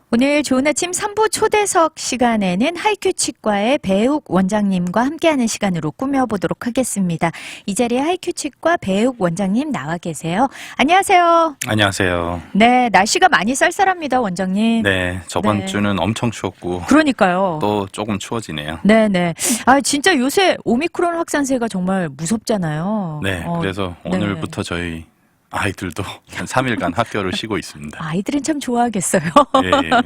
오늘 좋은 아침 3부 초대석 시간에는 하이큐 치과의 배욱 원장님과 함께하는 시간으로 꾸며보도록 하겠습니다. 이 자리에 하이큐 치과 배욱 원장님 나와 계세요. 안녕하세요. 안녕하세요. 네, 날씨가 많이 쌀쌀합니다, 원장님. 네, 저번 네. 주는 엄청 추웠고 그러니까요. 또 조금 추워지네요. 네네. 아, 진짜 요새 오미크론 확산세가 정말 무섭잖아요. 네, 그래서 네. 오늘부터 저희 아이들도 한 3일간 학교를 쉬고 있습니다. 아이들은 참 좋아하겠어요. 예, 예.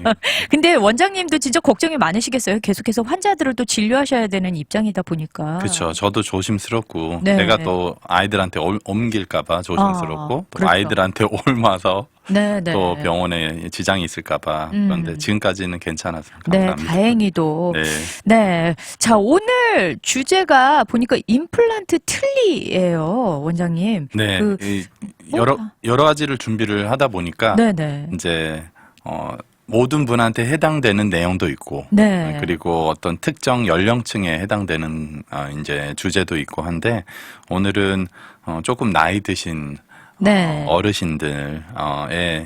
근데 원장님도 진짜 걱정이 많으시겠어요? 계속해서 환자들을 또 진료하셔야 되는 입장이다 보니까. 그렇죠. 저도 조심스럽고 네. 제가 또 아이들한테 옮길까봐 조심스럽고 또 그렇죠. 아이들한테 옮아서 네네. 또 병원에 지장이 있을까봐 그런데 지금까지는 괜찮아서 네, 감사합니다. 다행히도. 네. 네. 자, 오늘 주제가 보니까 임플란트 틀니예요, 원장님. 네, 그- 이 여러 가지를 준비를 하다 보니까 네네. 이제 모든 분한테 해당되는 내용도 있고, 네. 그리고 어떤 특정 연령층에 해당되는 이제 주제도 있고 한데 오늘은 조금 나이 드신 네. 어르신들에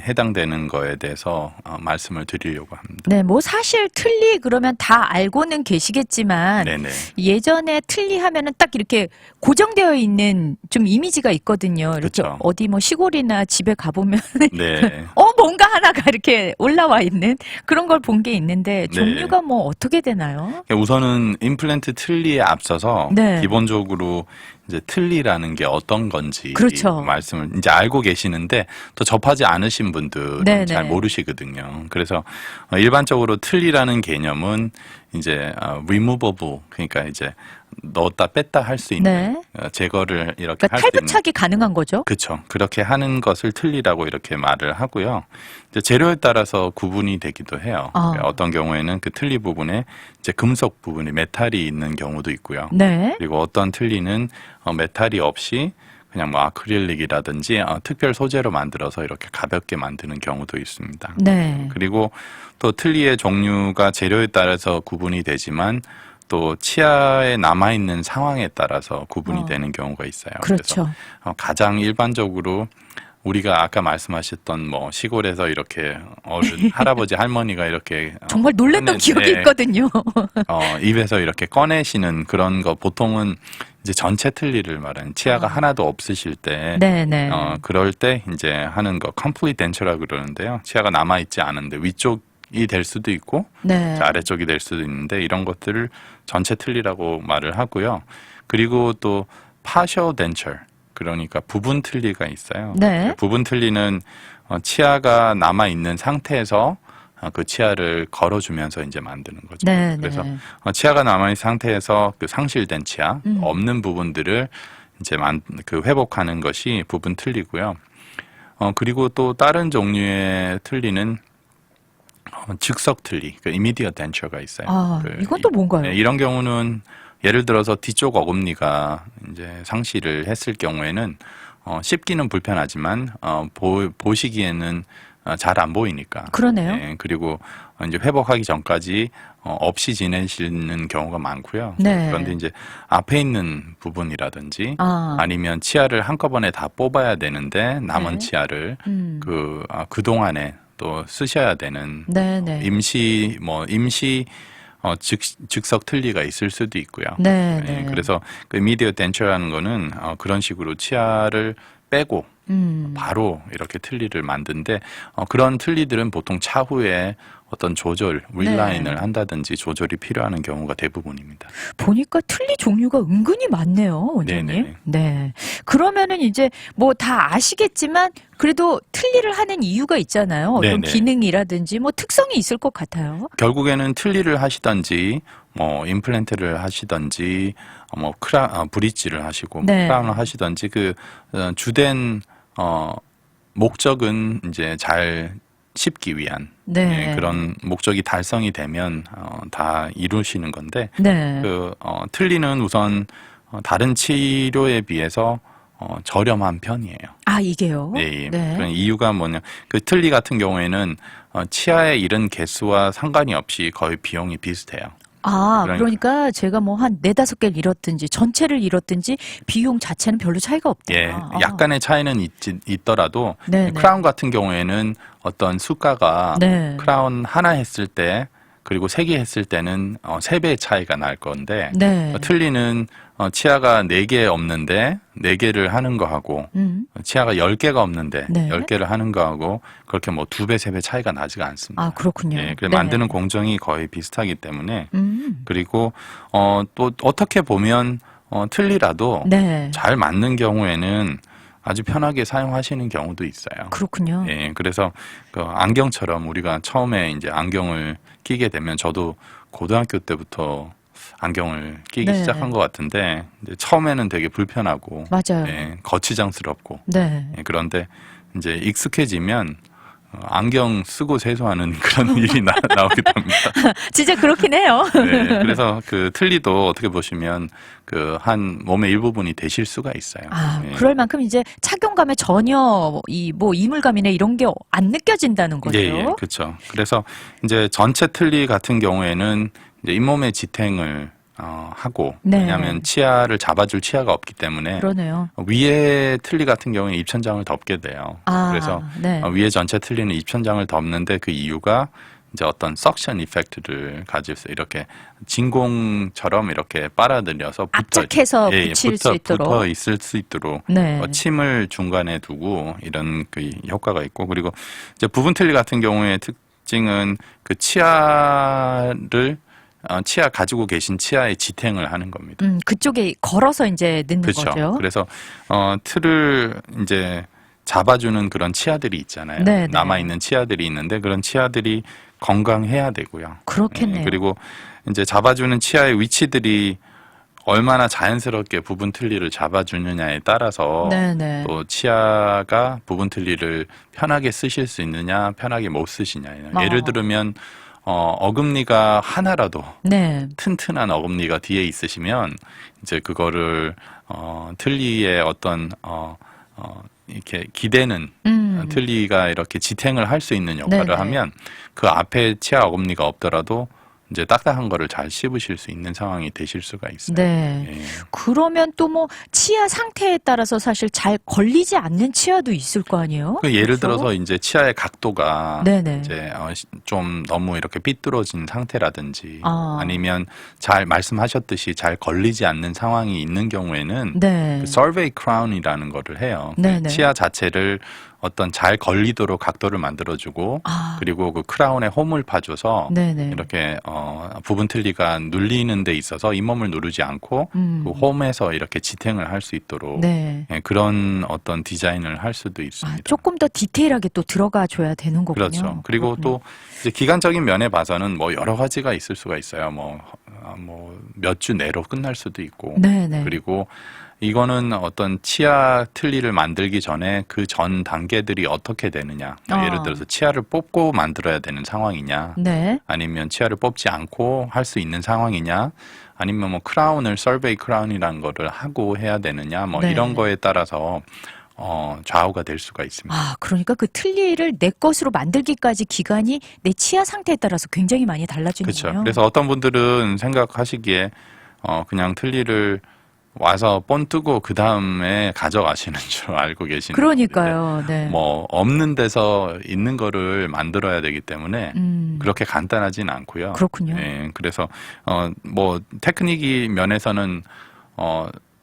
해당되는 거에 대해서 말씀을 드리려고 합니다. 네, 뭐 사실 틀니 그러면 다 알고는 계시겠지만 네네. 예전에 틀니 하면은 딱 이렇게 고정되어 있는 좀 이미지가 있거든요. 이렇게 그쵸. 어디 뭐 시골이나 집에 가보면 네. 뭔가 하나가 이렇게 올라와 있는 그런 걸 본 게 있는데 네. 종류가 뭐 어떻게 되나요? 우선은 임플란트 틀니에 앞서서 네. 기본적으로 이제 틀니라는 게 어떤 건지 그렇죠. 말씀을 이제 알고 계시는데 또 접하지 않으신 분들은 네네. 잘 모르시거든요. 그래서 일반적으로 틀니라는 개념은 이제 removable, 그러니까 이제 넣었다 뺐다 할 수 있는 제거를 이렇게 그러니까 할 수 있는. 탈부착이 가능한 거죠? 그렇죠. 그렇게 하는 것을 틀니라고 이렇게 말을 하고요. 이제 재료에 따라서 구분이 되기도 해요. 그러니까 어떤 경우에는 그 틀니 부분에 이제 금속 부분이 메탈이 있는 경우도 있고요. 네. 그리고 어떤 틀니는 메탈이 없이 그냥 뭐 아크릴릭이라든지 특별 소재로 만들어서 이렇게 가볍게 만드는 경우도 있습니다. 네. 그리고 또 틀니의 종류가 재료에 따라서 구분이 되지만 또 치아에 남아있는 상황에 따라서 구분이 되는 경우가 있어요. 그렇죠. 그래서 가장 일반적으로 우리가 아까 말씀하셨던 뭐 시골에서 이렇게 어른 할아버지 할머니가 이렇게 정말 놀랬던 기억이 네. 있거든요. 입에서 이렇게 꺼내시는 그런 거 보통은 이제 전체 틀니를 말하는 치아가 하나도 없으실 때 네네. 그럴 때 이제 하는 거 complete dentura라고 그러는데요. 치아가 남아 있지 않은데 위쪽이 될 수도 있고 네. 아래쪽이 될 수도 있는데 이런 것들을 전체 틀니라고 말을 하고요. 그리고 또 partial denture, 그러니까 부분 틀니가 있어요. 네. 부분 틀니는 치아가 남아 있는 상태에서 그 치아를 걸어주면서 이제 만드는 거죠. 네, 그래서 네. 치아가 남아있는 상태에서 그 상실된 치아, 없는 부분들을 이제 그 회복하는 것이 부분 틀니고요. 그리고 또 다른 종류의 틀니는 즉석 틀니, 그 immediate denture가 있어요. 이건 또 뭔가요? 네, 이런 경우는 예를 들어서 뒤쪽 어금니가 이제 상실을 했을 경우에는 씹기는 불편하지만 보시기에는 잘 안 보이니까. 그러네요. 네, 그리고 이제 회복하기 전까지 없이 지내시는 경우가 많고요. 네. 그런데 이제 앞에 있는 부분이라든지 아. 아니면 치아를 한꺼번에 다 뽑아야 되는데 남은 네. 치아를 그 동안에 또 쓰셔야 되는 네네. 임시 즉석 틀니가 있을 수도 있고요. 네, 네, 네. 그래서 그 immediate denture라는 거는 그런 식으로 치아를 빼고 바로 이렇게 틀니를 만든데 그런 틀니들은 보통 차후에 어떤 조절, 윌라인을 한다든지 조절이 필요한 경우가 대부분입니다. 보니까 틀니 종류가 은근히 많네요, 원장님. 네네. 네. 그러면은 이제 뭐 다 아시겠지만 그래도 틀니를 하는 이유가 있잖아요. 어떤 네네. 기능이라든지 뭐 특성이 있을 것 같아요. 결국에는 틀니를 하시든지 뭐 임플란트를 하시든지 뭐 브릿지를 하시고 네. 크라운을 하시든지 그 주된 목적은 이제 잘 씹기 위한 네. 그런 목적이 달성이 되면 다 이루시는 건데 네. 틀니는 우선 다른 치료에 비해서 저렴한 편이에요. 아, 이게요? 네. 그런 이유가 뭐냐? 그 틀니 같은 경우에는 치아에 이른 개수와 상관이 없이 거의 비용이 비슷해요. 그러니까 제가 뭐 한 4-5개를 잃었든지 전체를 잃었든지 비용 자체는 별로 차이가 없다. 예, 약간의 차이는 있더라도 네네. 크라운 같은 경우에는 어떤 수가가 네. 크라운 하나 했을 때 그리고 3개 했을 때는 3배의 차이가 날 건데 네. 틀니는 치아가 4개 없는데 4개를 하는 거하고 치아가 10개가 없는데 네. 10개를 하는 거하고 그렇게 뭐 2배, 3배 차이가 나지가 않습니다. 그렇군요. 예, 그래서 네. 만드는 공정이 거의 비슷하기 때문에 그리고 또 어떻게 보면 틀니라도 네. 잘 맞는 경우에는 아주 편하게 사용하시는 경우도 있어요. 그렇군요. 예, 그래서 그 안경처럼 우리가 처음에 이제 안경을 끼게 되면 저도 고등학교 때부터 안경을 끼기 네. 시작한 것 같은데 이제 처음에는 되게 불편하고 맞아요. 예, 거치장스럽고 네. 예, 그런데 이제 익숙해지면 안경 쓰고 세수하는 그런 일이 나오게 됩니다. 진짜 그렇긴 해요. 네, 그래서 그 틀니도 어떻게 보시면 그 한 몸의 일부분이 되실 수가 있어요. 예. 그럴 만큼 이제 착용감에 전혀 이물감이나 이런 게 안 느껴진다는 거죠. 예, 그렇죠. 그래서 이제 전체 틀니 같은 경우에는 이제 잇몸의 지탱을 하고 네. 왜냐하면 치아를 잡아줄 치아가 없기 때문에 그러네요. 위에 틀니 같은 경우에 입천장을 덮게 돼요. 그래서 네. 위에 전체 틀니는 입천장을 덮는데 그 이유가 이제 어떤 석션 이펙트를 가질 수 이렇게 진공처럼 이렇게 빨아들여서 압착해서 붙일 수 있도록. 붙어 있을 수 있도록 네. 침을 중간에 두고 이런 그 효과가 있고 그리고 이제 부분 틀니 같은 경우에 특징은 그 치아를 치아 가지고 계신 치아에 지탱을 하는 겁니다. 그쪽에 걸어서 이제 넣는 그렇죠. 거죠. 그래서 틀을 이제 잡아주는 그런 치아들이 있잖아요. 네, 네. 남아 있는 치아들이 있는데 그런 치아들이 건강해야 되고요. 그렇겠네요. 예, 그리고 이제 잡아주는 치아의 위치들이 얼마나 자연스럽게 부분 틀니를 잡아주느냐에 따라서 네네. 또 치아가 부분 틀니를 편하게 쓰실 수 있느냐, 편하게 못 쓰시냐. 예를 들면 어금니가 하나라도 네. 튼튼한 어금니가 뒤에 있으시면 이제 그거를 틀니의 어떤 이렇게 기대는 틀니가 이렇게 지탱을 할 수 있는 역할을 네네. 하면 그 앞에 치아 어금니가 없더라도 이제 딱딱한 거를 잘 씹으실 수 있는 상황이 되실 수가 있어요. 네. 예. 그러면 또 뭐 치아 상태에 따라서 사실 잘 걸리지 않는 치아도 있을 거 아니에요? 그 예를 그래서? 들어서 이제 치아의 각도가 네네. 이제 좀 너무 이렇게 삐뚤어진 상태라든지 아니면 잘 말씀하셨듯이 잘 걸리지 않는 상황이 있는 경우에는 네. 그 서베이 크라운이라는 거를 해요. 네네. 치아 자체를 어떤 잘 걸리도록 각도를 만들어주고 그리고 그 크라운에 홈을 파줘서 네네. 이렇게 부분 틀니가 눌리는 데 있어서 잇몸을 누르지 않고 그 홈에서 이렇게 지탱을 할 수 있도록 네. 예, 그런 어떤 디자인을 할 수도 있습니다. 조금 더 디테일하게 또 들어가 줘야 되는 거군요. 그렇죠. 그리고 그렇군요. 또 이제 기간적인 면에 봐서는 뭐 여러 가지가 있을 수가 있어요. 뭐 몇 주 내로 끝날 수도 있고. 네네. 그리고 이거는 어떤 치아 틀니를 만들기 전에 그 전 단계들이 어떻게 되느냐. 예를 들어서 치아를 뽑고 만들어야 되는 상황이냐. 네. 아니면 치아를 뽑지 않고 할 수 있는 상황이냐. 아니면 뭐 크라운을 서베이 크라운이라는 거를 하고 해야 되느냐. 뭐 네. 이런 거에 따라서 좌우가 될 수가 있습니다. 그러니까 그 틀니를 내 것으로 만들기까지 기간이 내 치아 상태에 따라서 굉장히 많이 달라지는군요. 그렇죠. 그래서 어떤 분들은 생각하시기에 그냥 틀니를 와서 본 뜨고 그 다음에 가져가시는 줄 알고 계시는 그러니까요. 네. 뭐 없는 데서 있는 거를 만들어야 되기 때문에 그렇게 간단하진 않고요. 그렇군요. 예, 그래서 뭐 테크닉이 면에서는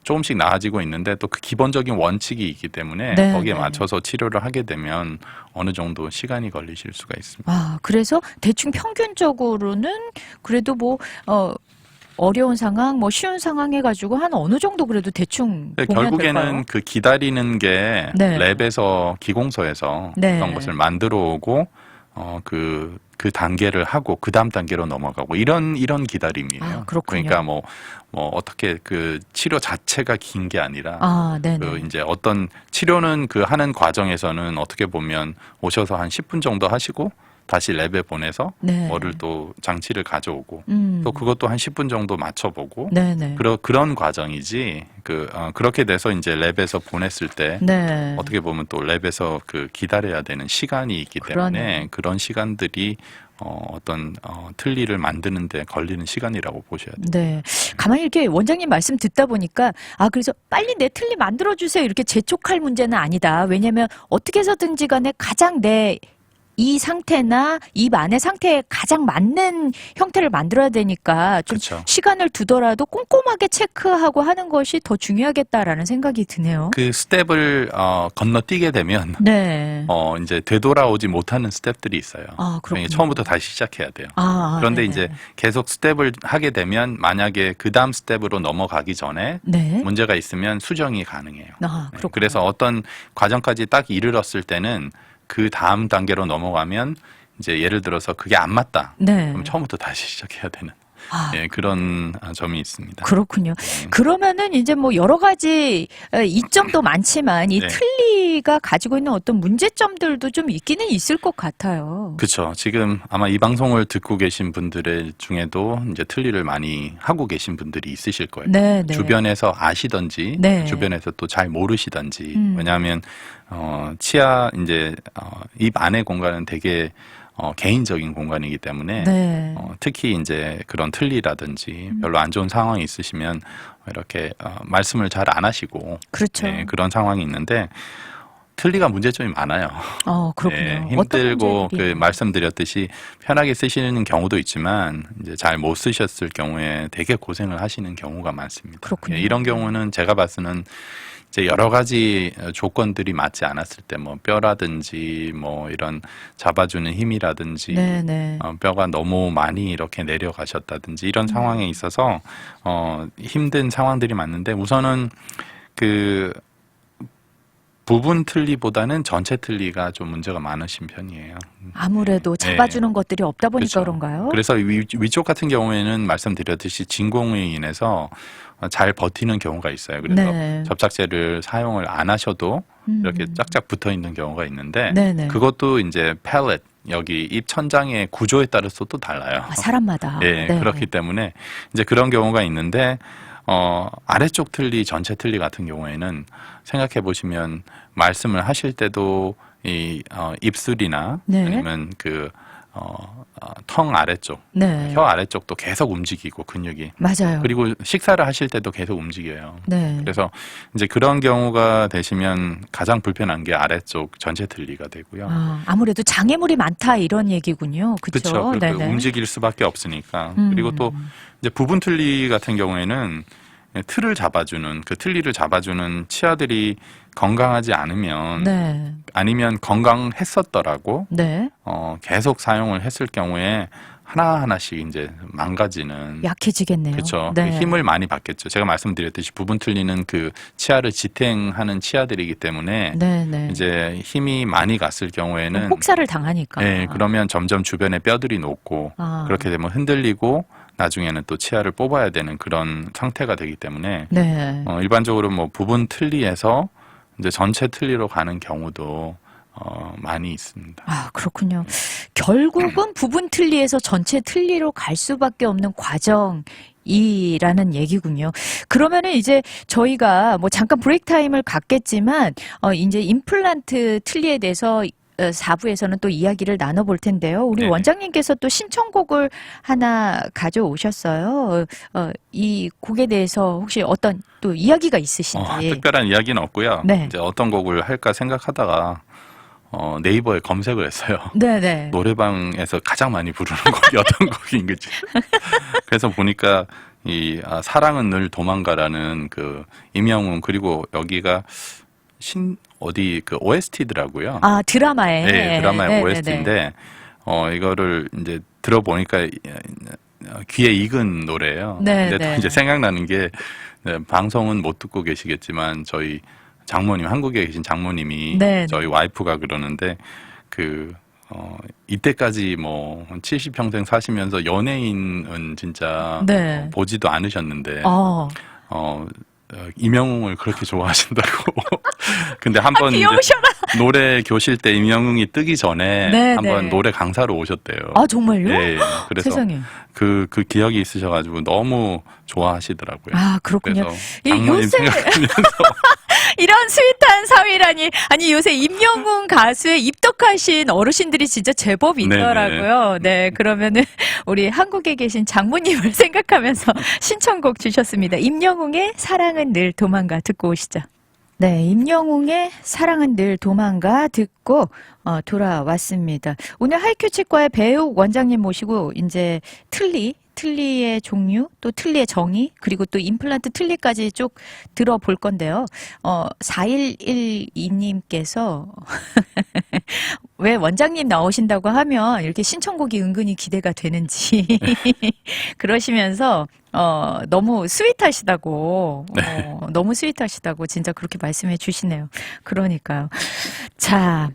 조금씩 나아지고 있는데 또 그 기본적인 원칙이 있기 때문에 네, 거기에 네. 맞춰서 치료를 하게 되면 어느 정도 시간이 걸리실 수가 있습니다. 그래서 대충 평균적으로는 그래도 뭐 어려운 상황, 뭐 쉬운 상황 해가지고 한 어느 정도 그래도 대충 근데 보면 결국에는 될까요? 그 기다리는 게 네. 랩에서 기공소에서 네. 그런 것을 만들어 오고 그 단계를 하고 그 다음 단계로 넘어가고 이런 기다림이에요. 그렇군요. 그러니까 뭐 어떻게 그 치료 자체가 긴 게 아니라 네네. 그 이제 어떤 치료는 그 하는 과정에서는 어떻게 보면 오셔서 한 10분 정도 하시고 다시 랩에 보내서 네. 뭐를 또 장치를 가져오고 또 그것도 한 10분 정도 맞춰보고 네네. 그런 과정이지 그렇게 돼서 이제 랩에서 보냈을 때 네. 어떻게 보면 또 랩에서 기다려야 되는 시간이 있기 때문에 그러네요. 그런 시간들이 어떤 틀니를 만드는데 걸리는 시간이라고 보셔야 돼요. 네. 가만히 이렇게 원장님 말씀 듣다 보니까 그래서 빨리 내 틀니 만들어 주세요. 이렇게 재촉할 문제는 아니다. 왜냐면 어떻게 해서든지 간에 가장 내 이 상태나 입 안의 상태에 가장 맞는 형태를 만들어야 되니까 좀 그렇죠. 시간을 두더라도 꼼꼼하게 체크하고 하는 것이 더 중요하겠다라는 생각이 드네요. 그 스텝을 건너뛰게 되면 네. 이제 되돌아오지 못하는 스텝들이 있어요. 그렇군요. 처음부터 다시 시작해야 돼요. 그런데 네네. 이제 계속 스텝을 하게 되면 만약에 그 다음 스텝으로 넘어가기 전에 네. 문제가 있으면 수정이 가능해요. 그렇군요. 그래서 어떤 과정까지 딱 이르렀을 때는 그 다음 단계로 넘어가면 이제 예를 들어서 그게 안 맞다. 네. 그럼 처음부터 다시 시작해야 되는 그런 점이 있습니다. 그렇군요. 그러면은 이제 뭐 여러 가지 이점도 많지만 이 네. 틀니가 가지고 있는 어떤 문제점들도 좀 있기는 있을 것 같아요. 그렇죠. 지금 아마 이 방송을 듣고 계신 분들의 중에도 이제 틀니를 많이 하고 계신 분들이 있으실 거예요. 네, 네. 주변에서 아시던지, 네. 주변에서 또 잘 모르시던지. 왜냐하면 치아 이제 입 안의 공간은 되게 개인적인 공간이기 때문에 네. 특히 이제 그런 틀니라든지 별로 안 좋은 상황이 있으시면 이렇게 말씀을 잘 안 하시고 그렇죠. 네, 그런 상황이 있는데 틀니가 문제점이 많아요. 그렇군요. 네, 어떤 힘들고 문제들이? 말씀드렸듯이 편하게 쓰시는 경우도 있지만 이제 잘 못 쓰셨을 경우에 되게 고생을 하시는 경우가 많습니다. 그렇군요. 이런 경우는 제가 봐서는 이제 여러 가지 조건들이 맞지 않았을 때 뭐 뼈라든지 뭐 이런 잡아주는 힘이라든지 네네. 뼈가 너무 많이 이렇게 내려가셨다든지 이런 상황에 있어서 힘든 상황들이 많은데 우선은 그 부분 틀니보다는 전체 틀니가 좀 문제가 많으신 편이에요. 아무래도 잡아주는 것들이 없다 보니까 그렇죠. 그런가요? 그래서 위쪽 같은 경우에는 말씀드렸듯이 진공에 인해서 잘 버티는 경우가 있어요. 그래서 네. 접착제를 사용을 안 하셔도 이렇게 짝짝 붙어 있는 경우가 있는데 네네. 그것도 이제 팰렛 여기 입 천장의 구조에 따라서 또 달라요. 사람마다. 예, 네. 그렇기 때문에 이제 그런 경우가 있는데 아래쪽 틀니, 전체 틀니 같은 경우에는 생각해 보시면 말씀을 하실 때도 이 입술이나 네. 아니면 텅 아래쪽, 네. 혀 아래쪽도 계속 움직이고 근육이 맞아요. 그리고 식사를 하실 때도 계속 움직여요. 네. 그래서 이제 그런 경우가 되시면 가장 불편한 게 아래쪽 전체 틀니가 되고요. 아무래도 장애물이 많다 이런 얘기군요. 그렇죠. 그렇죠. 네네. 움직일 수밖에 없으니까. 그리고 또 이제 부분 틀니 같은 경우에는 틀을 잡아주는 그 틀니를 잡아주는 치아들이 건강하지 않으면 네. 아니면 건강했었더라고 네. 계속 사용을 했을 경우에 하나하나씩 이제 망가지는 약해지겠네요. 그렇죠. 네. 힘을 많이 받겠죠. 제가 말씀드렸듯이 부분 틀니는 그 치아를 지탱하는 치아들이기 때문에 네네. 이제 힘이 많이 갔을 경우에는 혹사를 당하니까. 네, 그러면 점점 주변에 뼈들이 녹고 그렇게 되면 흔들리고 나중에는 또 치아를 뽑아야 되는 그런 상태가 되기 때문에 네. 일반적으로 뭐 부분 틀니에서 이제 전체 틀니로 가는 경우도 많이 있습니다. 그렇군요. 결국은 부분 틀니에서 전체 틀니로 갈 수밖에 없는 과정이라는 얘기군요. 그러면은 이제 저희가 뭐 잠깐 브레이크 타임을 갖겠지만 이제 임플란트 틀니에 대해서 4부에서는 또 이야기를 나눠볼 텐데요. 우리 네네. 원장님께서 또 신청곡을 하나 가져오셨어요. 이 곡에 대해서 혹시 어떤 또 이야기가 있으신지. 특별한 이야기는 없고요. 네. 이제 어떤 곡을 할까 생각하다가 네이버에 검색을 했어요. 네네. 노래방에서 가장 많이 부르는 곡이 어떤 곡인 거지. 그래서 보니까 사랑은 늘 도망가라는 그 임영웅 그리고 여기가 어디 그 OST더라고요. 드라마에. 네, 드라마의 네네네. OST인데 이거를 이제 들어보니까 귀에 익은 노래예요. 네, 근데 또 네. 이제 생각나는 게 방송은 못 듣고 계시겠지만 저희 장모님 한국에 계신 장모님이 네, 저희 와이프가 그러는데 이때까지 뭐 70평생 사시면서 연예인은 진짜 네. 보지도 않으셨는데 임영웅을 그렇게 좋아하신다고. 근데 한번 귀여우셔라. 노래 교실 때 임영웅이 뜨기 전에 네, 한번 네. 노래 강사로 오셨대요. 아, 정말요? 예, 그래서 세상에. 그 기억이 있으셔가지고 너무 좋아하시더라고요. 아, 그렇군요. 그래서 이 장모님 요새 생각하면서 이런 스윗한 사위라니. 아니, 요새 임영웅 가수에 입덕하신 어르신들이 진짜 제법 있더라고요. 네, 그러면은 우리 한국에 계신 장모님을 생각하면서 신청곡 주셨습니다. 임영웅의 사랑은 늘 도망가 듣고 오시죠. 네, 임영웅의 사랑은 늘 도망가 듣고 돌아왔습니다. 오늘 하이큐 치과의 배욱 원장님 모시고 이제 틀니의 종류, 또 틀니의 정의, 그리고 또 임플란트 틀니까지 쭉 들어볼 건데요. 4112님께서 왜 원장님 나오신다고 하면 이렇게 신청곡이 은근히 기대가 되는지 그러시면서 너무 스윗하시다고 너무 스윗하시다고 진짜 그렇게 말씀해 주시네요. 그러니까요. 자,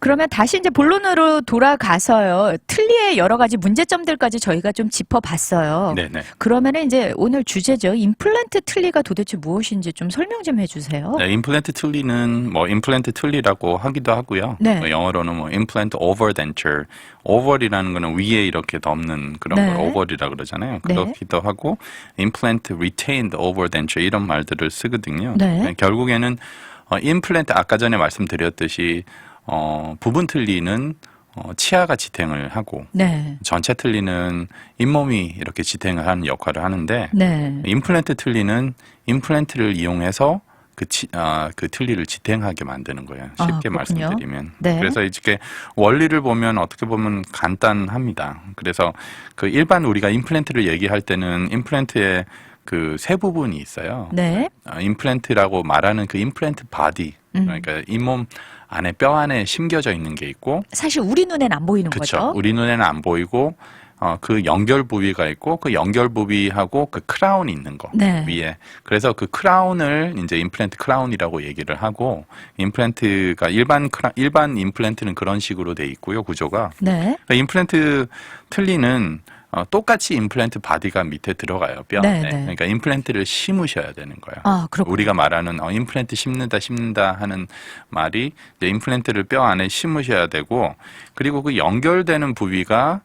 그러면 다시 이제 본론으로 돌아가서요. 틀니의 여러 가지 문제점들까지 저희가 좀 짚어봤어요. 네네. 그러면은 이제 오늘 주제죠. 임플란트 틀니가 도대체 무엇인지 좀 설명 좀 해주세요. 네, 임플란트 틀니는 뭐 임플란트 틀니라고 하기도 하고요. 네. 영어로는 뭐 임플란트 오버덴처, 오버이라는 거는 위에 이렇게 덮는 그런 네. 걸 오버이라 그러잖아요. 네. 그렇기도 하고 임플란트 리테인드 오버덴처 이런 말들을 쓰거든요. 네. 결국에는 임플란트 아까 전에 말씀드렸듯이 부분 틀니는 치아가 지탱을 하고 네. 전체 틀니는 잇몸이 이렇게 지탱을 하는 역할을 하는데 네. 임플란트 틀니는 임플란트를 이용해서 그 틀니를 지탱하게 만드는 거예요. 쉽게 그렇군요. 말씀드리면. 네. 그래서 이렇게 원리를 보면 어떻게 보면 간단합니다. 그래서 그 일반 우리가 임플란트를 얘기할 때는 임플란트의 그 세 부분이 있어요. 네. 임플란트라고 말하는 그 임플란트 바디, 그러니까 잇몸 안에 뼈 안에 심겨져 있는 게 있고, 사실 우리 눈엔 안 보이는 그렇죠. 거죠. 우리 눈에는 안 보이고 그 연결 부위가 있고 그 연결 부위하고 그 크라운이 있는 거 네. 위에. 그래서 그 크라운을 이제 임플란트 크라운이라고 얘기를 하고 임플란트가 일반 임플란트는 그런 식으로 돼 있고요. 구조가. 네. 그러니까 임플란트 틀니는 똑같이 임플란트 바디가 밑에 들어가요. 뼈 네, 안에. 네. 그러니까 임플란트를 심으셔야 되는 거예요. 아, 그렇군요. 우리가 말하는 임플란트 심는다 하는 말이 이제 임플란트를 뼈 안에 심으셔야 되고, 그리고 그 연결되는 부위가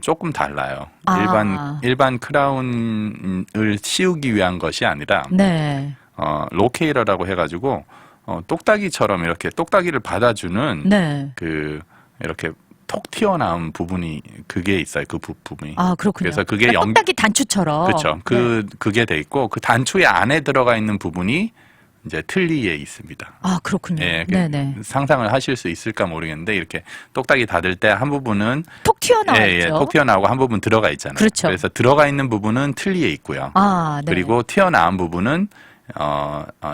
조금 달라요. 아. 일반 크라운을 씌우기 위한 것이 아니라 네. 로케이러라고 해가지고 똑딱이처럼 이렇게 똑딱이를 받아주는 네. 그 이렇게 톡 튀어나온 부분이 그게 있어요. 그 부분이. 아, 그렇군요. 그래서 그게 그러니까 똑딱이 단추처럼. 그렇죠. 그게 돼 있고 그 단추의 안에 들어가 있는 부분이 이제 틀니에 있습니다. 아, 그렇군요. 예, 네네. 상상을 하실 수 있을까 모르겠는데 이렇게 똑딱이 닫을 때 한 부분은 톡 튀어나왔죠. 톡 튀어나오고 한 부분 들어가 있잖아요. 그렇죠. 그래서 들어가 있는 부분은 틀니에 있고요. 아, 네. 그리고 튀어나온 부분은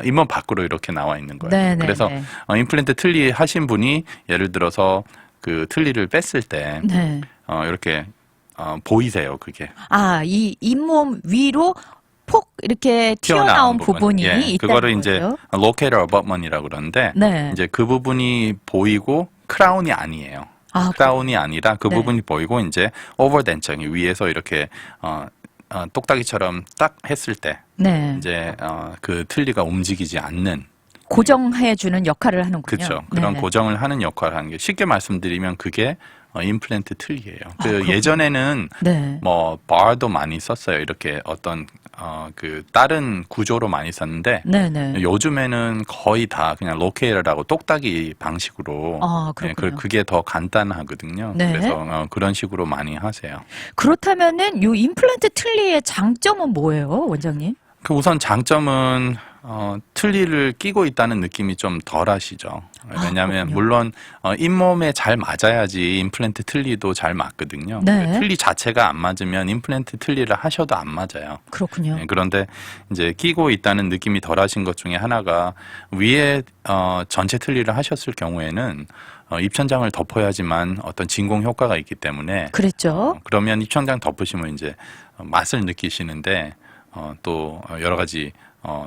잇몸 밖으로 이렇게 나와 있는 거예요. 네네네. 그래서 임플란트 틀니 하신 분이 예를 들어서 그 틀니를 뺐을 때 네. 이렇게 보이세요, 그게. 아, 이 잇몸 위로 폭 이렇게 튀어나온 부분이 예, 있다는 그거를 거죠. 이제 locator abutment이라고 그러는데 네. 이제 그 부분이 보이고 크라운이 아니에요. 아, 크라운이 아니라 그 네. 부분이 보이고 이제 오버덴처 위에서 이렇게 똑딱이처럼 딱 했을 때 네. 이제 그 틀니가 움직이지 않는 고정해주는 역할을 하는군요. 그렇죠. 그런 네네. 고정을 하는 역할을 하는 게 쉽게 말씀드리면 그게 임플란트 틀니예요. 그렇군요. 예전에는 네. 뭐 바도 많이 썼어요. 이렇게 어떤 그 다른 구조로 많이 썼는데 네네. 요즘에는 거의 다 그냥 로케이러라고 똑딱이 방식으로 아, 그렇군요. 그게 더 간단하거든요. 네. 그래서 그런 식으로 많이 하세요. 그렇다면은 요 임플란트 틀니의 장점은 뭐예요, 원장님? 그 우선 장점은 틀니를 끼고 있다는 느낌이 좀 덜하시죠. 왜냐하면 그렇군요. 물론 잇몸에 잘 맞아야지 임플란트 틀니도 잘 맞거든요. 네. 틀니 자체가 안 맞으면 임플란트 틀니를 하셔도 안 맞아요. 그렇군요. 네, 그런데 이제 끼고 있다는 느낌이 덜하신 것 중에 하나가 위에 전체 틀니를 하셨을 경우에는 입천장을 덮어야지만 어떤 진공 효과가 있기 때문에 그랬죠. 그러면 입천장 덮으시면 이제 맛을 느끼시는데 또 여러 가지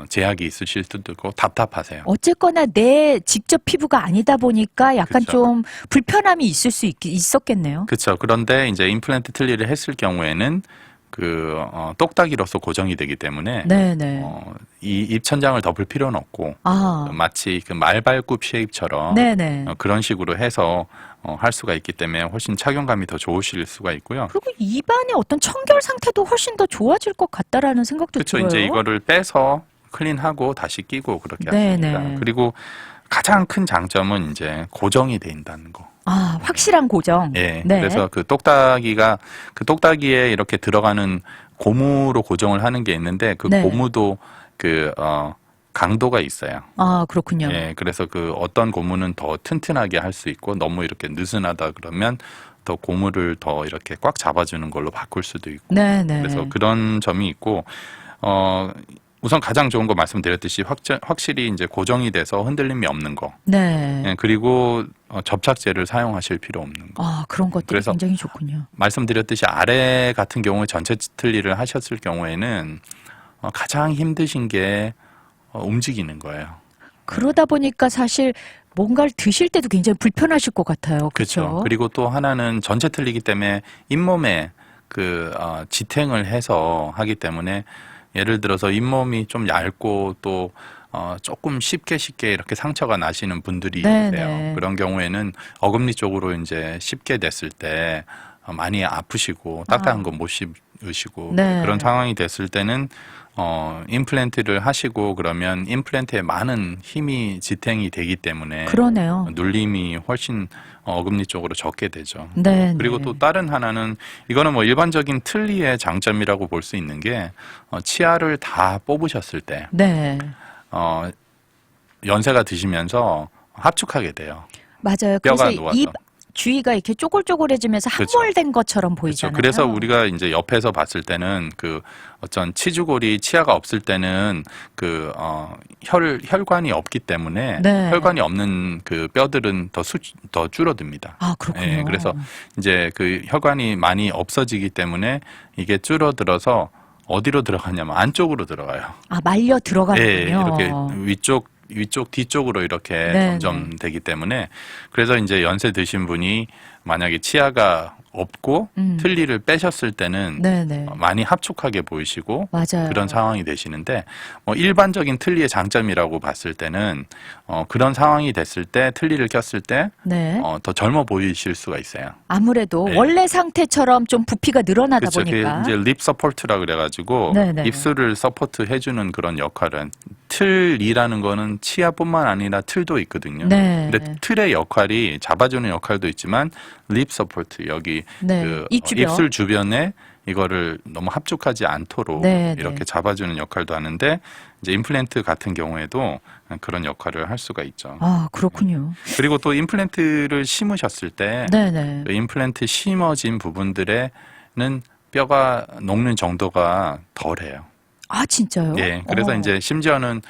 제약이 있으실 수도 있고 답답하세요. 어쨌거나 내 직접 피부가 아니다 보니까 약간 그쵸. 좀 불편함이 있을 수 있었겠네요. 그렇죠. 그런데 이제 임플란트 틀니를 했을 경우에는 똑딱이로서 고정이 되기 때문에 네네. 이 입천장을 덮을 필요는 없고 아, 마치 그 말발굽 쉐입처럼 네네. 그런 식으로 해서 할 수가 있기 때문에 훨씬 착용감이 더 좋으실 수가 있고요. 그리고 입안의 어떤 청결 상태도 훨씬 더 좋아질 것 같다라는 생각도 그렇죠. 들어요. 이제 이거를 빼서 클린하고 다시 끼고 그렇게 네네. 하십니다. 그리고 가장 큰 장점은 이제 고정이 된다는 거. 아, 확실한 고정. 예. 네. 그래서 그 똑딱이에 이렇게 들어가는 고무로 고정을 하는 게 있는데 그 네. 고무도 강도가 있어요. 아, 그렇군요. 예. 그래서 그 어떤 고무는 더 튼튼하게 할 수 있고 너무 이렇게 느슨하다 그러면 더 고무를 더 이렇게 꽉 잡아주는 걸로 바꿀 수도 있고. 네네. 그래서 그런 점이 있고, 우선 가장 좋은 거 말씀드렸듯이 확실히 이제 고정이 돼서 흔들림이 없는 거. 네. 예, 그리고 접착제를 사용하실 필요 없는 거. 아, 그런 것들이 그래서 굉장히 좋군요. 말씀드렸듯이 아래 같은 경우에 전체 틀니를 하셨을 경우에는 가장 힘드신 게 움직이는 거예요. 그러다 보니까 사실 뭔가를 드실 때도 굉장히 불편하실 것 같아요. 그렇죠. 그렇죠? 그리고 또 하나는 전체 틀리기 때문에 잇몸에 지탱을 해서 하기 때문에 예를 들어서 잇몸이 좀 얇고 또 조금 쉽게 이렇게 상처가 나시는 분들이 네네. 계세요. 그런 경우에는 어금니 쪽으로 이제 쉽게 됐을 때 많이 아프시고 딱딱한 거 못 씹으시고 네. 그런 상황이 됐을 때는 임플란트를 하시고 그러면 임플란트에 많은 힘이 지탱이 되기 때문에 그러네요. 눌림이 훨씬 어금니 쪽으로 적게 되죠. 네. 그리고 또 다른 하나는 이거는 뭐 일반적인 틀니의 장점이라고 볼 수 있는 게 치아를 다 뽑으셨을 때 네. 연세가 드시면서 합축하게 돼요. 맞아요. 뼈가 그래서 녹아서. 입 주위가 이렇게 쪼글쪼글해지면서 그렇죠. 함몰된 것처럼 그렇죠. 보이잖아요. 그래서 우리가 이제 옆에서 봤을 때는 어떤 치주골이 치아가 없을 때는 혈관이 없기 때문에 네. 혈관이 없는 그 뼈들은 더 줄어듭니다. 아, 그렇군요. 예, 그래서 이제 그 혈관이 많이 없어지기 때문에 이게 줄어들어서 어디로 들어가냐면 안쪽으로 들어가요. 아, 말려 들어가는군요. 예, 이렇게 위쪽 뒤쪽으로 이렇게 네, 점점 되기 때문에 그래서 이제 연세 드신 분이 만약에 치아가 없고 틀니를 빼셨을 때는 네네. 많이 합축하게 보이시고 맞아요. 그런 상황이 되시는데 일반적인 틀니의 장점이라고 봤을 때는 그런 상황이 됐을 때 틀니를 꼈을 때 네. 더 젊어 보이실 수가 있어요. 아무래도 네. 원래 상태처럼 좀 부피가 늘어나다 그렇죠. 보니까. 이제 립 서포트라 그래가지고 네네. 입술을 서포트 해주는 그런 역할은 틀이라는 거는 치아뿐만 아니라 틀도 있거든요. 네. 근데 틀의 역할이 잡아주는 역할도 있지만 립 서포트 여기 네. 입 주변. 입술 주변에 이거를 너무 합축하지 않도록 네, 이렇게 네. 잡아주는 역할도 하는데 이제 임플란트 같은 경우에도 그런 역할을 할 수가 있죠. 아, 그렇군요. 그리고 또 임플란트를 심으셨을 때 네네. 그 임플란트 심어진 부분들에는 뼈가 녹는 정도가 덜해요. 아, 진짜요? 예. 그래서 이제 심지어는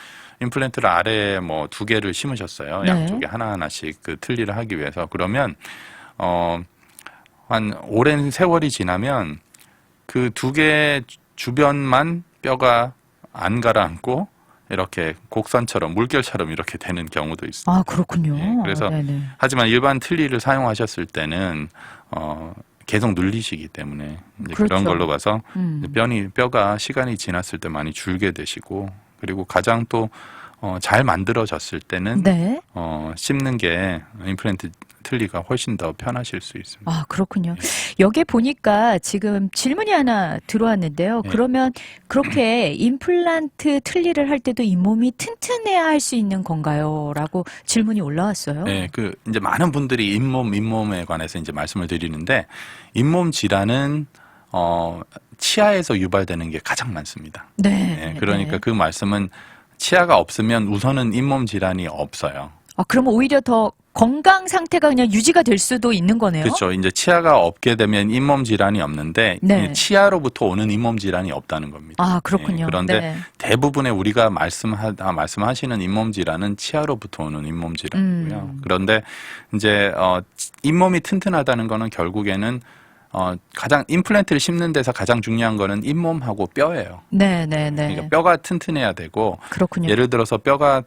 임플란트를 아래에 뭐 2개를 심으셨어요. 네. 양쪽에 하나하나씩 그 틀니를 하기 위해서. 그러면 한 오랜 세월이 지나면 그 2개 주변만 뼈가 안 가라앉고 이렇게 곡선처럼 물결처럼 이렇게 되는 경우도 있어요. 아, 그렇군요. 예, 그래서 네네. 하지만 일반 틀니를 사용하셨을 때는 계속 눌리시기 때문에 이제 그렇죠. 그런 걸로 봐서 음. 뼈가 시간이 지났을 때 많이 줄게 되시고 그리고 가장 또 잘 만들어졌을 때는 네. 씹는 게 임플란트 틀니가 훨씬 더 편하실 수 있습니다. 아, 그렇군요. 여기에 보니까 지금 질문이 하나 들어왔는데요. 네. 그러면 그렇게 임플란트 틀니를 할 때도 잇몸이 튼튼해야 할 수 있는 건가요? 라고 질문이 올라왔어요. 네, 이제 많은 분들이 잇몸에 관해서 이제 말씀을 드리는데 잇몸 질환은 치아에서 유발되는 게 가장 많습니다. 네. 그러니까 네. 그 말씀은 치아가 없으면 우선은 잇몸 질환이 없어요. 아, 그러면 오히려 더 건강 상태가 그냥 유지가 될 수도 있는 거네요. 그렇죠. 이제 치아가 없게 되면 잇몸 질환이 없는데 네. 이 치아로부터 오는 잇몸 질환이 없다는 겁니다. 아, 그렇군요. 그런데 네. 대부분의 우리가 말씀하시는 잇몸 질환은 치아로부터 오는 잇몸 질환이고요. 그런데 이제 잇몸이 튼튼하다는 거는 결국에는 가장 임플란트를 심는 데서 가장 중요한 거는 잇몸하고 뼈예요. 네네네. 그러니까 뼈가 튼튼해야 되고 그렇군요. 예를 들어서 뼈가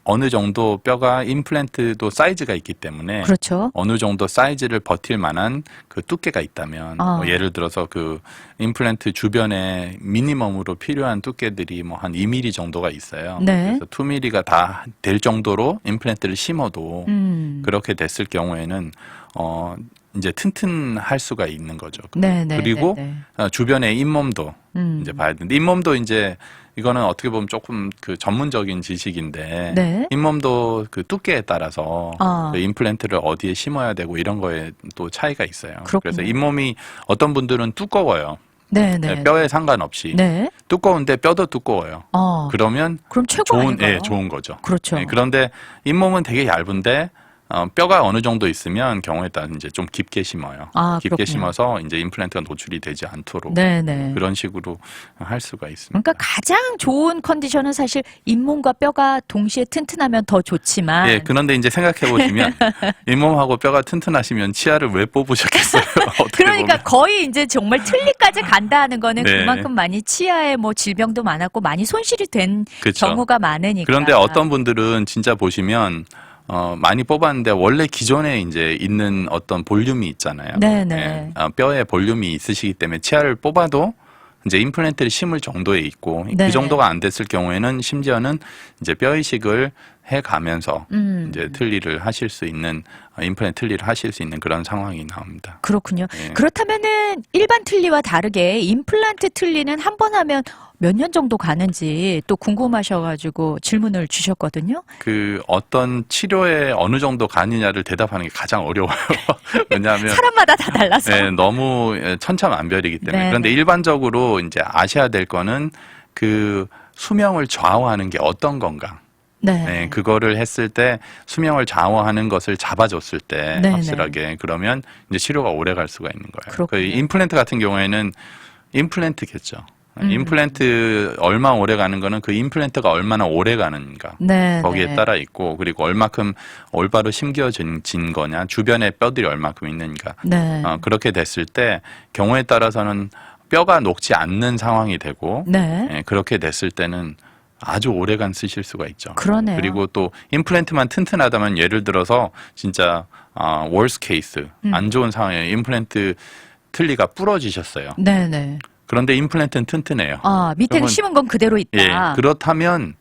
어느 정도 뼈가 임플란트도 사이즈가 있기 때문에 그렇죠. 어느 정도 사이즈를 버틸 만한 그 두께가 있다면 뭐 예를 들어서 그 임플란트 주변에 미니멈으로 필요한 두께들이 뭐 한 2mm 정도가 있어요. 네. 그래서 2mm가 다 될 정도로 임플란트를 심어도 그렇게 됐을 경우에는 이제 튼튼할 수가 있는 거죠. 네네. 그리고 주변에 잇몸도 이제 봐야 되는데 잇몸도 이제 이거는 어떻게 보면 조금 그 전문적인 지식인데 네. 잇몸도 그 두께에 따라서 그 임플란트를 어디에 심어야 되고 이런 거에 또 차이가 있어요. 그렇군요. 그래서 잇몸이 어떤 분들은 두꺼워요. 네네. 뼈에 상관없이 네. 두꺼운데 뼈도 두꺼워요. 그러면 그럼 최고 좋은 아닌가요? 좋은 거죠. 그렇죠. 그런데 잇몸은 되게 얇은데 뼈가 어느 정도 있으면 경우에 따라 이제 좀 깊게 심어요. 깊게 그렇군요. 심어서 이제 임플란트가 노출이 되지 않도록 네네. 그런 식으로 할 수가 있습니다. 그러니까 가장 좋은 컨디션은 사실 잇몸과 뼈가 동시에 튼튼하면 더 좋지만. 예, 그런데 이제 생각해 보시면 잇몸하고 뼈가 튼튼하시면 치아를 왜 뽑으셨겠어요? 그러니까 거의 이제 정말 틀니까지 간다 하는 거는 네. 그만큼 많이 치아에 뭐 질병도 많았고 많이 손실이 된 그쵸. 경우가 많으니까. 그런데 어떤 분들은 진짜 보시면 많이 뽑았는데 원래 기존에 이제 있는 어떤 볼륨이 있잖아요. 네네. 뼈에 볼륨이 있으시기 때문에 치아를 뽑아도 이제 임플란트를 심을 정도에 있고 네. 그 정도가 안 됐을 경우에는 심지어는 이제 뼈 이식을 해 가면서 이제 틀니를 하실 수 있는 임플란트 틀니를 하실 수 있는 그런 상황이 나옵니다. 그렇군요. 예. 그렇다면은 일반 틀니와 다르게 임플란트 틀니는 한 번 하면 몇 년 정도 가는지 또 궁금하셔가지고 질문을 주셨거든요. 그 어떤 치료에 어느 정도 가느냐를 대답하는 게 가장 어려워요. 왜냐하면 사람마다 다 달라서. 네, 너무 천차만별이기 때문에. 네. 그런데 일반적으로 이제 아셔야 될 거는 그 수명을 좌우하는 게 어떤 건가. 네. 그거를 했을 때 수명을 좌우하는 것을 잡아줬을 때 네, 확실하게 그러면 이제 치료가 오래 갈 수가 있는 거예요. 그렇군요. 그 임플란트 같은 경우에는 임플란트겠죠. 임플란트 얼마 오래 가는 거는 그 임플란트가 얼마나 오래 가는가 네. 거기에 네. 따라 있고 그리고 얼마큼 올바로 심겨진 거냐 주변에 뼈들이 얼마큼 있는가 네. 그렇게 됐을 때 경우에 따라서는 뼈가 녹지 않는 상황이 되고 네. 그렇게 됐을 때는 아주 오래간 쓰실 수가 있죠. 그러네요. 그리고 또 임플란트만 튼튼하다면 예를 들어서 진짜 worst case 안 좋은 상황에 임플란트 틀니가 부러지셨어요. 네네. 그런데 임플란트는 튼튼해요. 밑에는 그러면- 심은 건 그대로 있다. 예, 그렇다면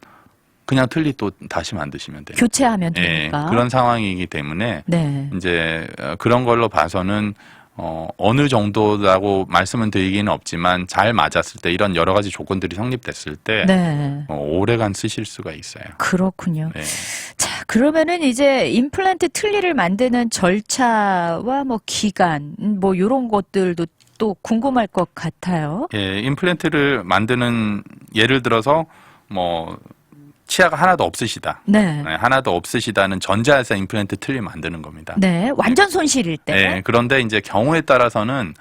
그냥 틀니 또 다시 만드시면 돼요. 교체하면 예, 되니까. 그런 상황이기 때문에 네. 이제 그런 걸로 봐서는 어느 정도라고 말씀은 드리기는 없지만 잘 맞았을 때 이런 여러 가지 조건들이 성립됐을 때 네. 오래간 쓰실 수가 있어요. 그렇군요. 네. 자, 그러면은 이제 임플란트 틀니를 만드는 절차와 뭐 기간, 뭐 요런 것들도 또 궁금할 것 같아요. 예, 임플란트를 만드는 예를 들어서 뭐 치아가 하나도 없으시다. 네. 네, 하나도 없으시다는 전제하에서 임플란트 틀니 만드는 겁니다. 네. 완전 손실일 때. 네, 그런데 이제 경우에 따라서는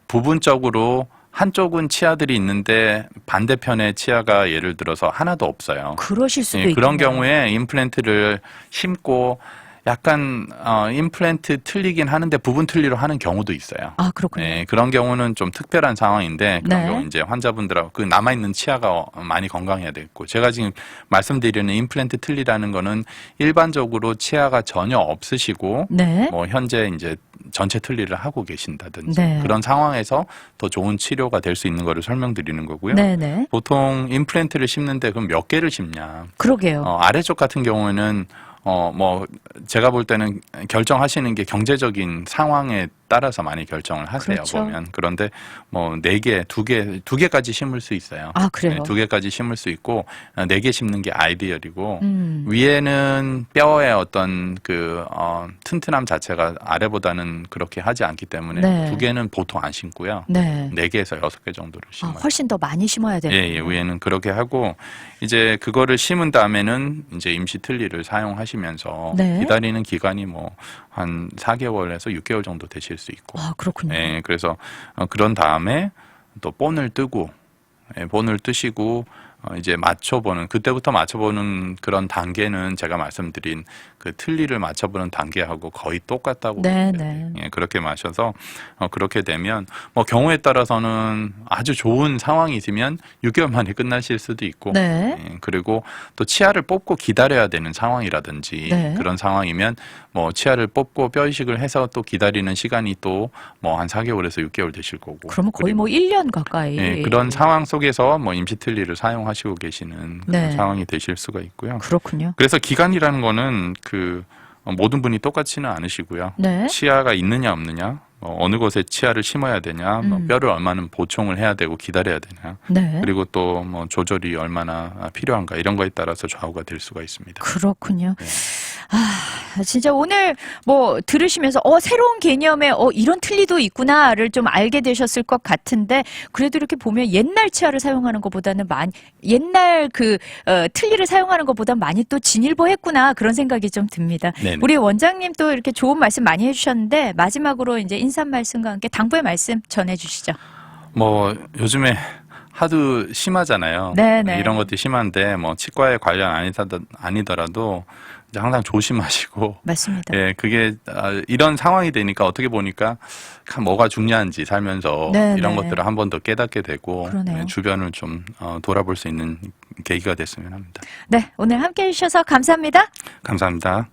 부분적으로 한쪽은 치아들이 있는데 반대편에 치아가 예를 들어서 하나도 없어요. 그러실 수도 예, 그런 있겠네요. 경우에 임플란트를 심고 약간 임플란트 틀리긴 하는데 부분 틀리로 하는 경우도 있어요. 그렇군요. 네, 그런 경우는 좀 특별한 상황인데 그런 네. 경우 이제 환자분들하고 그 남아 있는 치아가 많이 건강해야 되고 제가 지금 말씀드리는 임플란트 틀리라는 거는 일반적으로 치아가 전혀 없으시고 네. 뭐 현재 이제 전체 틀니를 하고 계신다든지 네. 그런 상황에서 더 좋은 치료가 될 수 있는 거를 설명드리는 거고요. 네네. 보통 임플란트를 심는데 그럼 몇 개를 심냐? 그러게요. 아래쪽 같은 경우에는 뭐 제가 볼 때는 결정하시는 게 경제적인 상황에 따라서 많이 결정을 하세요. 그렇죠. 보면 그런데 뭐 4개, 2개까지 심을 수 있어요. 그래요. 2개까지 심을 수 있고 4개 심는 게 아이디얼이고 위에는 뼈의 어떤 그 튼튼함 자체가 아래보다는 그렇게 하지 않기 때문에 네. 2개는 보통 안 심고요. 네. 4개에서 6개 정도를 심어요. 훨씬 더 많이 심어야 돼요. 예, 위에는 그렇게 하고 이제 그거를 심은 다음에는 이제 임시 틀니를 사용하시면서 네. 기다리는 기간이 뭐 한 4개월에서 6개월 정도 되실 수 있고. 그렇군요. 예, 그래서 그런 다음에 또 본을 뜨고 본을 뜨시고 이제 그때부터 맞춰보는 그런 단계는 제가 말씀드린 그 틀니를 맞춰보는 단계하고 거의 똑같다고 네, 봅니다. 네. 예, 그렇게 마셔서 그렇게 되면 뭐 경우에 따라서는 아주 좋은 상황이시면 6개월 만에 끝나실 수도 있고, 네. 예, 그리고 또 치아를 뽑고 기다려야 되는 상황이라든지 네. 그런 상황이면 뭐 치아를 뽑고 뼈 이식을 해서 또 기다리는 시간이 또 뭐 한 4개월에서 6개월 되실 거고. 그러면 거의 그리고 뭐 1년 가까이. 예, 그런 상황 속에서 뭐 임시 틀니를 사용하시고 계시는 그런 네. 상황이 되실 수가 있고요. 그렇군요. 그래서 기간이라는 거는 모든 분이 똑같지는 않으시고요. 네. 치아가 있느냐 없느냐, 어느 곳에 치아를 심어야 되냐, 뭐 뼈를 얼마나 보충을 해야 되고 기다려야 되냐, 네. 그리고 또 뭐 조절이 얼마나 필요한가 이런 거에 따라서 좌우가 될 수가 있습니다. 그렇군요. 네. 아, 진짜 오늘 뭐 들으시면서 새로운 개념의 이런 틀니도 있구나를 좀 알게 되셨을 것 같은데 그래도 이렇게 보면 옛날 치아를 사용하는 것보다는 옛날 틀니를 사용하는 것보다 많이 또 진일보했구나 그런 생각이 좀 듭니다. 네네. 우리 원장님 또 이렇게 좋은 말씀 많이 해주셨는데 마지막으로 이제 인사 말씀과 함께 당부의 말씀 전해주시죠. 뭐 요즘에 하도 심하잖아요. 네네. 이런 것들이 심한데 뭐 치과에 관련 아니더라도 이제 항상 조심하시고. 맞습니다. 예, 그게 이런 상황이 되니까 어떻게 보니까 참 뭐가 중요한지 살면서 네네. 이런 것들을 한 번 더 깨닫게 되고 그러네요. 주변을 좀 돌아볼 수 있는 계기가 됐으면 합니다. 네, 오늘 함께 해주셔서 감사합니다. 감사합니다.